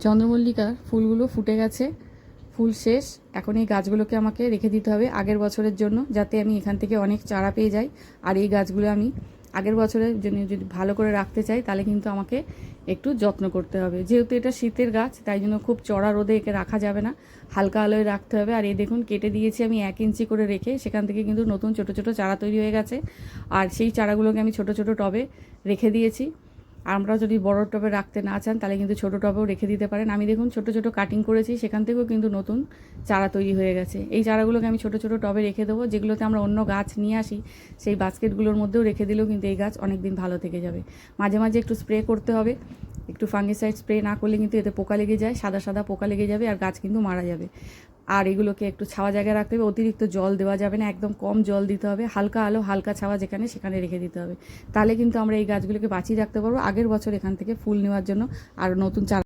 চন্দ্রমল্লিকার ফুলগুলো ফুটে গেছে, ফুল শেষ। এখন এই গাছগুলোকে আমাকে রেখে দিতে হবে আগের বছরের জন্য, যাতে আমি এখান থেকে অনেক চারা পেয়ে যাই। আর এই গাছগুলো আমি আগের বছরের জন্য যদি ভালো করে রাখতে চাই তাহলে কিন্তু আমাকে একটু যত্ন করতে হবে। যেহেতু এটা শীতের গাছ, তাই জন্য খুব চড়া রোদে একে রাখা যাবে না, হালকা আলোয় রাখতে হবে। আর এই দেখুন কেটে দিয়েছি আমি 1 ইঞ্চি করে রেখে, সেখান থেকে কিন্তু নতুন ছোট ছোট চারা তৈরি হয়ে গেছে। আর সেই চারাগুলোকে আমি ছোট ছোট টবে রেখে দিয়েছি। আর আমরা যদি বড় টবে রাখতে না চান তাহলে কিন্তু ছোটো টবেও রেখে দিতে পারেন। আমি দেখুন ছোট ছোট কাটিং করেছি, সেখান থেকেও কিন্তু নতুন চারা তৈরি হয়ে গেছে। এই চারাগুলোকে আমি ছোট ছোট টবে রেখে দেবো, যেগুলোতে আমরা অন্য গাছ নিয়ে আসি সেই বাস্কেটগুলোর মধ্যেও রেখে দিলেও কিন্তু এই গাছ অনেক দিন ভালো থেকে যাবে। মাঝে মাঝে একটু স্প্রে করতে হবে, একটু ফাঙ্গিসাইড স্প্রে না করলে কিন্তু এতে পোকা লেগে যায়, সাদা সাদা পোকা লেগে যাবে আর গাছ কিন্তু মারা যাবে। আর এগুলোকে একটু ছাওয়া জায়গায় রাখতে হবে, অতিরিক্ত জল দেওয়া যাবে না, একদম কম জল দিতে হবে, হালকা আলো হালকা ছাওয়া যেখানে সেখানে রেখে দিতে হবে। তাহলে কিন্তু আমরা এই গাছগুলোকে বাঁচিয়ে রাখতে পারবো আগের বছর এখান থেকে ফুল নেওয়ার জন্য আর নতুন চারা